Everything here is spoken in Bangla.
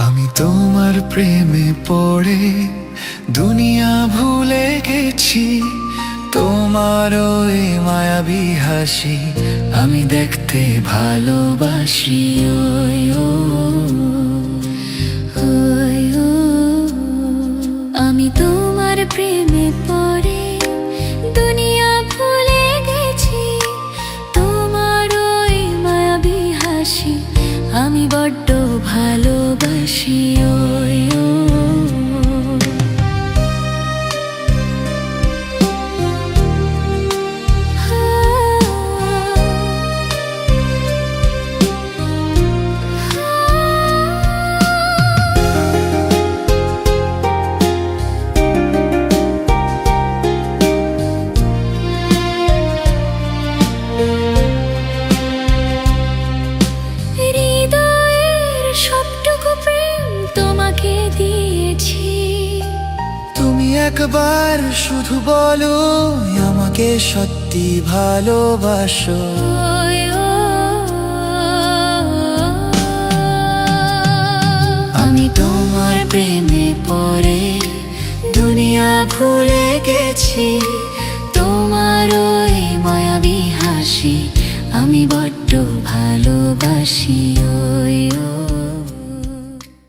আমি তোমার প্রেমে পড়ে দুনিয়া ভুলে গেছি, তোমার ওই মায়াবী হাসি আমি দেখতে ভালোবাসি। ওই ও, ওই ও, আমি তোমার প্রেমে পড়ে দুনিয়া ভুলে গেছি, তোমার ওই মায়াবী হাসি আমি বড্ড ভালোবাসি। ওই ও, হৃদয়ের সবটুকু প্রেম তোমাকে দিয়েছি। তুমি একবার শুধু বলো আমাকে সত্যি ভালোবাসো। ওই ও, আমি তোমার প্রেমে পড়ে দুনিয়া ভুলে গেছি, তোমার ওই মায়াবী হাসি আমি বড্ড ভালোবাসি। ওই ও